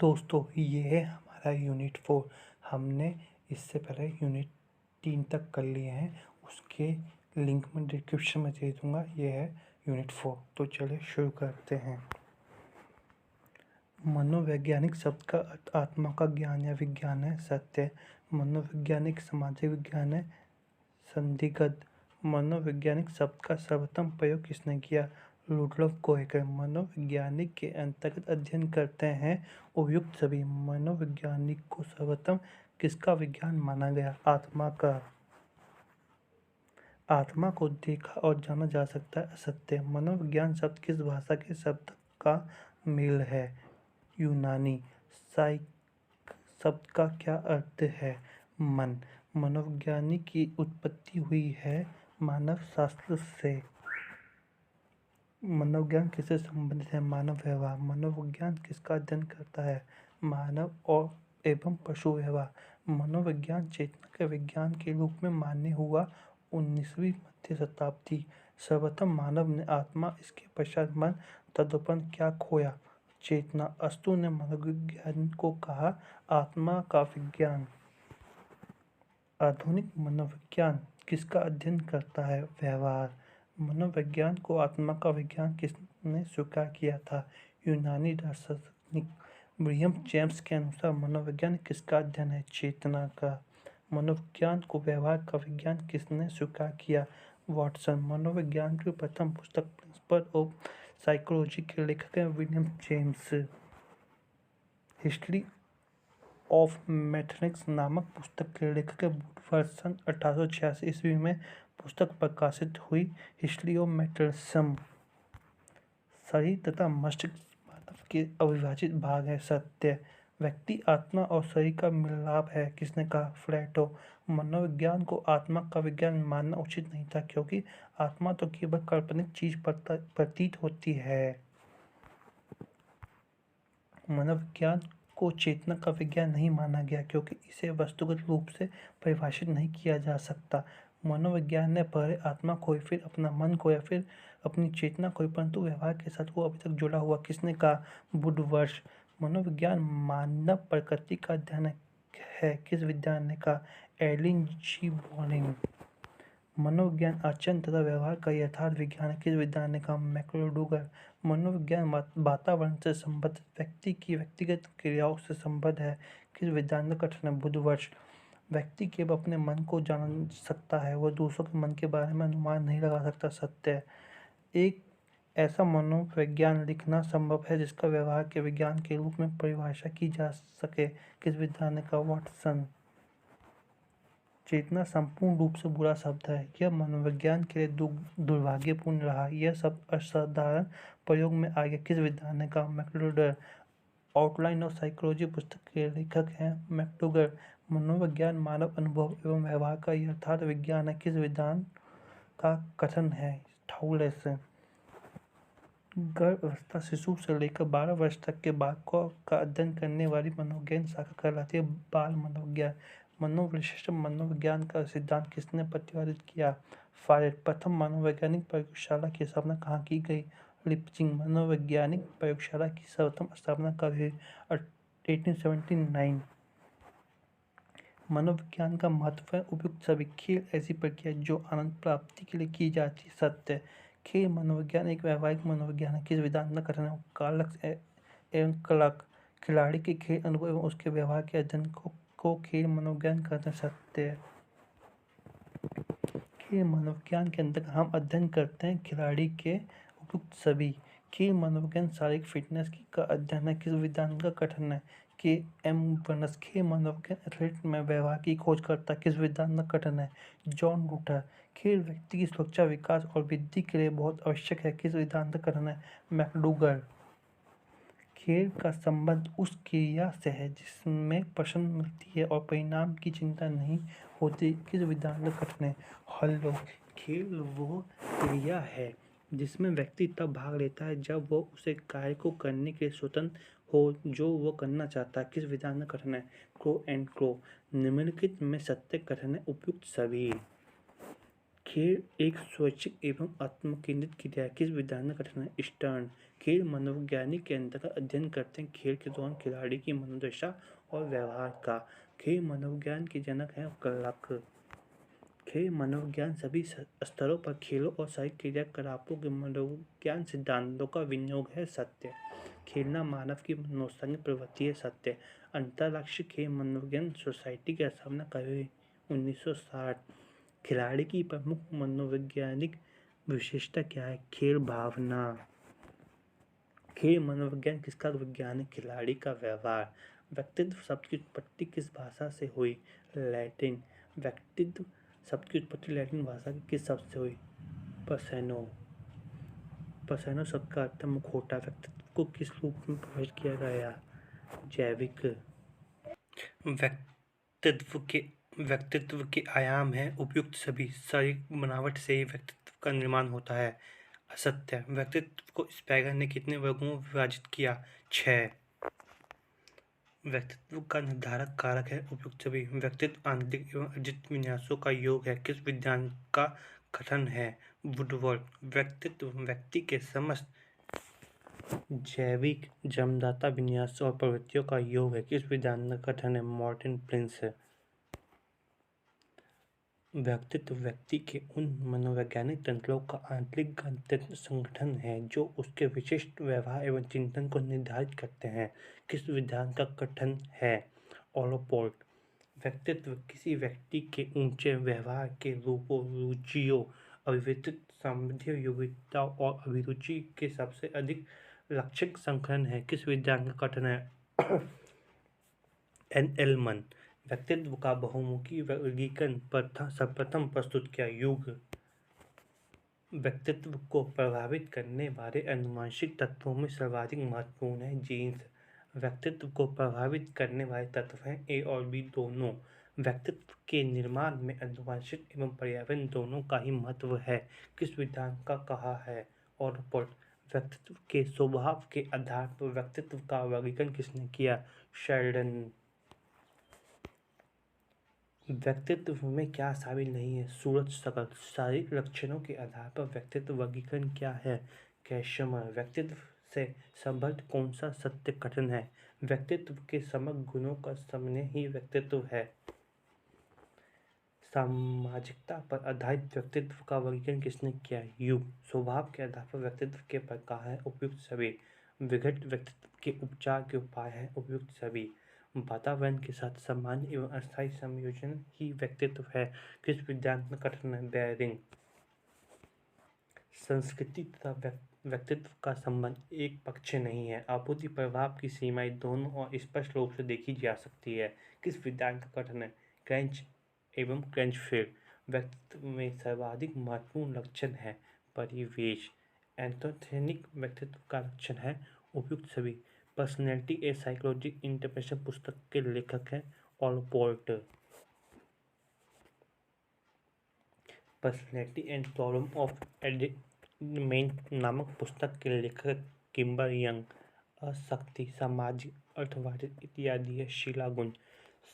दोस्तों ये है हमारा यूनिट 4। हमने इससे पहले यूनिट 3 तक कर लिए हैं। उसके लिंक मैं डिस्क्रिप्शन में दे दूँगा। ये है यूनिट 4। तो चलिए शुरू करते हैं। मनोवैज्ञानिक शब्द का अर्थ आत्मा का ज्ञान या विज्ञान है। सत्य। मनोवैज्ञानिक सामाजिक विज्ञान है। संदिग्ध। मनोवैज्ञानिक शब्द का सर्वप्रथम प्रयोग किसने किया? रुडोल्फ कोहेकर। मनोवैज्ञानिक के अंतर्गत अध्ययन करते हैं उपयुक्त सभी। मनोवैज्ञानिक को सर्वप्रथम किसका विज्ञान माना गया? आत्मा का। आत्मा को देखा और जाना जा सकता है। असत्य। मनोविज्ञान शब्द किस भाषा के शब्द का मेल है? यूनानी। साइक शब्द का क्या अर्थ है? मन। मनोविज्ञान की उत्पत्ति हुई है मानव शास्त्र से। मनोविज्ञान किससे संबंधित है? मानव व्यवहार। मनोविज्ञान किसका अध्ययन करता है? मानव और एवं पशु व्यवहार। मनोविज्ञान चेतना के विज्ञान के रूप में मान्य हुआ 19वीं मध्य शताब्दी। सर्वप्रथम मानव ने आत्मा, इसके पश्चात मन, तदुपरांत क्या खोया? चेतना। अस्तु ने मनोविज्ञान को कहा आत्मा का विज्ञान। आधुनिक मनोविज्ञान किसका अध्ययन करता है? व्यवहार। मनोविज्ञान को आत्मा का विज्ञान किसने स्वीकार किया था? यूनानी दार्शनिक विलियम जेम्स के अनुसार मनोविज्ञान किसका अध्ययन है? चेतना का। मनोविज्ञान को व्यवहार का विज्ञान किसने स्वीकार किया? वाटसन। मनोविज्ञान की प्रथम पुस्तक प्रिंसिपल ऑफ साइकोलॉजी के लेखक हैं William James. History of mathematics नामक पुस्तक के लेखक वुडवर्ड। 1886 ईस्वी में पुस्तक प्रकाशित हुई। History of mathematics. शरीर तथा मस्तिष्क मानव के अविभाजित भाग है। सत्य। व्यक्ति, आत्मा और शरीर का मिलाप है। किसने कहा? प्लेटो। मनोविज्ञान को आत्मा का विज्ञान मानना उचित नहीं था क्योंकि आत्मा तो केवल काल्पनिक चीज प्रतीत होती है। मनोविज्ञान को चेतना का विज्ञान नहीं माना गया क्योंकि इसे वस्तुगत रूप से परिभाषित नहीं किया जा सकता। मनोविज्ञान ने पहले आत्मा खोई, फिर अपना मन खोया, फिर अपनी चेतना खोई, परंतु व्यवहार के साथ वो अभी तक जुड़ा हुआ। किसने कहा? वुडवर्ड। मनोविज्ञान मानव प्रकृति का अध्ययन है। किस विद्वान ने कहा? एलिन जी बॉर्निंग। मनोविज्ञान आचरण तथा व्यवहार का यथार्थ विज्ञान है। किस विद्वान ने कहा? मैक्डूगल। मनोविज्ञान वातावरण से संबंधित व्यक्ति की व्यक्तिगत क्रियाओं से संबद्ध है। किस विद्वान का कथन है? बुधवर्ष। व्यक्ति केवल अपने मन को जान सकता है, वह दूसरों के मन के बारे में अनुमान नहीं लगा सकता। सत्य है। एक ऐसा मनोविज्ञान लिखना संभव है जिसका व्यवहार के विज्ञान के रूप में परिभाषा की जा सके। किस विद्वान ने कहा? वाटसन। चेतना संपूर्ण रूप से बुरा शब्द है। यह मनोविज्ञान के लिए दुर्भाग्यपूर्ण रहा। यह शब्द असाधारण प्रयोग में आ गया। किस विद्वान ने कहा? मैक्डूगल। आउटलाइन ऑफ साइकोलॉजी पुस्तक के लेखक हैं मैक्डूगल। मनोविज्ञान मानव अनुभव एवं व्यवहार का यथार्थ विज्ञान है। किस विद्वान का कथन है? थाउलेस। गर्भ अवस्था शिशु से लेकर 12 वर्ष तक के बालकों का अध्ययन करने वाली मनोविज्ञान शाखा कहलाती है बाल मनोविज्ञान। मनोविशिष्ट मनोविज्ञान का सिद्धांत किसने प्रतिपादित किया? फारेट। प्रथम मनोवैज्ञानिक प्रयोगशाला की स्थापना कहाँ की गई? लिप्जिंग। मनोवैज्ञानिक प्रयोगशाला की सर्वप्रथम स्थापना कब हुई? 1879। मनोविज्ञान का महत्व है उपयुक्त सभी। खेल ऐसी प्रक्रिया जो आनंद प्राप्ति के लिए की जाती है। सत्य। खेल मनोविज्ञान एक व्यावहारिक मनोविज्ञान है। किस विधान का कथन है? कार्लक्स एवं क्लार्क। खिलाड़ी के खेल अनुभव एवं उसके व्यवहार के अध्ययन को खेल मनोविज्ञान कहते हैं। सत्य। खेल मनोविज्ञान के अंतर्गत हम अध्ययन करते हैं खिलाड़ी के उपयुक्त सभी। खेल मनोविज्ञान शारीरिक फिटनेस का अध्ययन है। किस विधान का कथन है? के एम बर्नस। खेल मनोविज्ञान एथलीट में व्यवहार की खोज करता है। किस विधान का कथन है? John router. खेल व्यक्ति की सुरक्षा, विकास और वृद्धि के लिए बहुत आवश्यक है। किस विधान का कथन है? मैक्डूगल। खेल का संबंध उस क्रिया से है जिसमें पसंद मिलती है और परिणाम की चिंता नहीं होती। किस विधान का कथन है? हॉलो। खेल वो क्रिया है जिसमें व्यक्ति तब भाग लेता है जब वो उसे कार्य को करने के लिए स्वतंत्र हो जो वो करना चाहता है। किस विधान का कथन है? Crow and crow. निम्नलिखित में सत्य कथन है उपयुक्त सभी। खेल एक स्वैच्छिक एवं आत्मकेंद्रित क्रिया है। किस विधान में कठिन है? स्टर्न। खेल मनोवैज्ञानिक के अंतर्गत अध्ययन करते हैं खेल के दौरान खिलाड़ी की मनोदशा और व्यवहार का। खेल मनोविज्ञान के जनक हैं क्लर्क। खेल मनोविज्ञान सभी स्तरों पर खेलों और शारीरिक क्रियाकलापों के मनोविज्ञान सिद्धांतों का विनियोग है। सत्य। खेलना मानव की मनोवैज्ञानिक प्रवृत्ति है। सत्य। अंतरराष्ट्रीय खेल मनोविज्ञान सोसाइटी की स्थापना कभी 1960। खिलाड़ी की प्रमुख मनोवैज्ञानिक विशेषता क्या है? खेल भावना। खेल मनोविज्ञान किसका विज्ञान है? खिलाड़ी का व्यवहार। व्यक्तित्व शब्द की उत्पत्ति किस भाषा से हुई? लैटिन। व्यक्तित्व शब्द की उत्पत्ति लैटिन भाषा की किस शब्द से हुई? पर्सेनो। पर्सेनो शब्द का अर्थ मुखौटा। व्यक्तित्व को किस रूप में प्रकट किया गया? जैविक। व्यक्तित्व के आयाम हैं उपयुक्त सभी। शारीरिक बनावट से ही व्यक्तित्व का निर्माण होता है। असत्य। व्यक्तित्व को स्पैगर ने कितने वर्गों में विभाजित किया? 6। व्यक्तित्व का निर्धारक कारक है उपयुक्त सभी। व्यक्तित्व आंतरिक एवं अर्जित विन्यासों का योग है। किस विज्ञान का कथन है? वुडवर्ड। व्यक्तित्व व्यक्ति के समस्त जैविक जन्मदाता विन्यासों और प्रवृत्तियों का योग है। किस विज्ञान का कथन है? Martin Prince. व्यक्तित्व व्यक्ति के उन मनोवैज्ञानिक तंत्रों का आंतरिक संगठन है जो उसके विशिष्ट व्यवहार एवं चिंतन को निर्धारित करते हैं। किस विधान का कथन है? ऑलोपोर्ट। व्यक्तित्व किसी व्यक्ति के ऊंचे व्यवहार के रूपों, रुचियों, अभिव्यक्ति सामर्थ्य, योग्यताओं और अभिरुचि के सबसे अधिक लक्षित संकलन है। किस विज्ञान का कथन है? N L Munn. व्यक्तित्व का बहुमुखी वर्गीकरण सर्वप्रथम प्रस्तुत किया? युग। व्यक्तित्व को प्रभावित करने वाले आनुवंशिक तत्वों में सर्वाधिक महत्वपूर्ण है जीन्स। व्यक्तित्व को प्रभावित करने वाले तत्व हैं ए और बी दोनों। व्यक्तित्व के निर्माण में आनुवंशिक एवं पर्यावरण दोनों का ही महत्व है। किस विधान का कहा है? ऑलपोर्ट। व्यक्तित्व के स्वभाव के आधार पर व्यक्तित्व का वर्गीकरण किसने किया? शेल्डन। व्यक्तित्व में क्या शामिल नहीं है? सूरज शकल। शारीरिक लक्षणों के आधार पर व्यक्तित्व वर्गीकरण क्या है? कैशमर। व्यक्तित्व से संबद्ध कौन सा सत्य कथन है? व्यक्तित्व के समग्र गुणों का समन्वय ही व्यक्तित्व है। सामाजिकता पर आधारित व्यक्तित्व का वर्गीकरण किसने किया? युग। स्वभाव के आधार पर व्यक्तित्व के प्रकार हैं उपयुक्त सभी। विघटित व्यक्तित्व के उपचार के उपाय हैं उपयुक्त सभी। वातावरण के साथ सामान्य एवं अस्थायी संयोजन ही व्यक्तित्व है। किस विज्ञान में कथन है? बेयरिंग। संस्कृति तथा व्यक्तित्व का संबंध एक पक्ष नहीं है। आपूर्ति प्रभाव की सीमाएं दोनों और स्पष्ट रूप से देखी जा सकती है। किस विज्ञान का कथन है? क्रेंच एवं क्रेंचफील्ड। व्यक्तित्व में सर्वाधिक महत्वपूर्ण लक्षण है परिवेश। एंथोथेनिक व्यक्तित्व का लक्षण है उपयुक्त सभी। पर्सनैलिटी ए साइकोलॉजी इंटरप्रिटेशन पुस्तक के लेखक हैं Allport. Personality and problem of adamant नामक पुस्तक के लेखक किम्बर यंग। अशक्ति, सामाजिक, अर्थवादी इत्यादि है शीला गुण।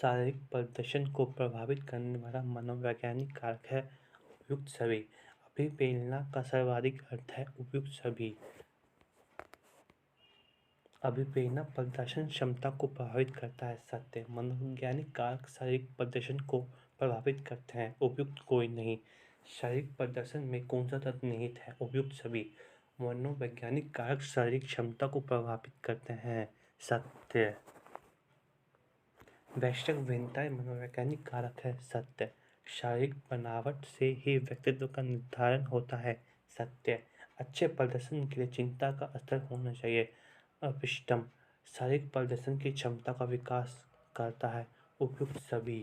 शारीरिक प्रदर्शन को प्रभावित करने वाला मनोवैज्ञानिक कारक है उपयुक्त सभी। अभिप्रेरणा का सर्वाधिक अर्थ है उपयुक्त सभी। अभिप्रेरणा प्रदर्शन क्षमता को प्रभावित करता है सत्य। मनोवैज्ञानिक कारक शारीरिक प्रदर्शन को प्रभावित करते हैं उपयुक्त कोई नहीं। शारीरिक प्रदर्शन में कौन सा तत्व निहित है? उपयुक्त सभी। मनोवैज्ञानिक कारक शारीरिक क्षमता को प्रभावित करते हैं सत्य। वैश्विक भिन्नताएं मनोवैज्ञानिक कारक है सत्य। शारीरिक बनावट से ही व्यक्तित्व का निर्धारण होता है सत्य। अच्छे प्रदर्शन के लिए चिंता का स्तर होना चाहिए अपिष्टम। शारीरिक प्रदर्शन की क्षमता का विकास करता है उपयुक्त सभी।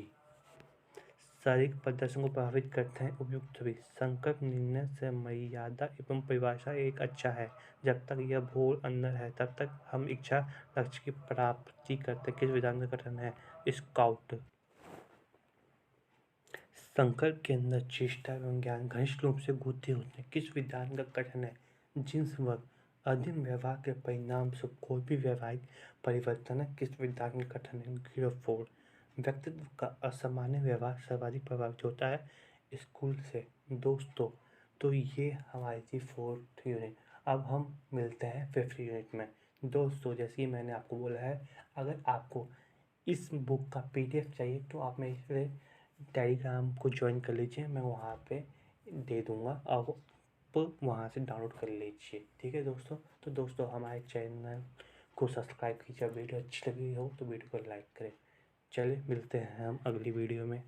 शारीरिक प्रदर्शन को प्रभावित करते हैं उपयुक्त सभी। संकल्प निर्णय से मर्यादा एवं परिभाषा एक अच्छा है। जब तक यह भूल अंदर है तब तक हम इच्छा लक्ष्य की प्राप्ति करते। किस विधान का कथन है? स्काउट। संकल्प के अंदर चेष्टा एवं ज्ञान घनिष्ठ रूप से गुंथे होते हैं। किस विधान का कथन है? जिन्स वर्ग। अध्ययन व्यवहार के परिणाम से कोई भी व्यवहारिक परिवर्तन है। किस विधान का कथन है? गिरफोर्ड। व्यक्तित्व का असामान्य व्यवहार सर्वाधिक प्रभावित होता है स्कूल से दोस्तों। तो ये हमारी थी 4th यूनिट। अब हम मिलते हैं 5th यूनिट में। दोस्तों जैसे कि मैंने आपको बोला है, अगर आपको इस बुक का PDF चाहिए तो आप मेरे टेलीग्राम को ज्वाइन कर लीजिए, मैं वहाँ पे दे दूँगा, आप वहाँ से डाउनलोड कर लीजिए। ठीक है दोस्तों। तो दोस्तों हमारे चैनल को सब्सक्राइब कीजिए। वीडियो अच्छी लगी हो तो वीडियो को लाइक करें। चलिए मिलते हैं हम अगली वीडियो में।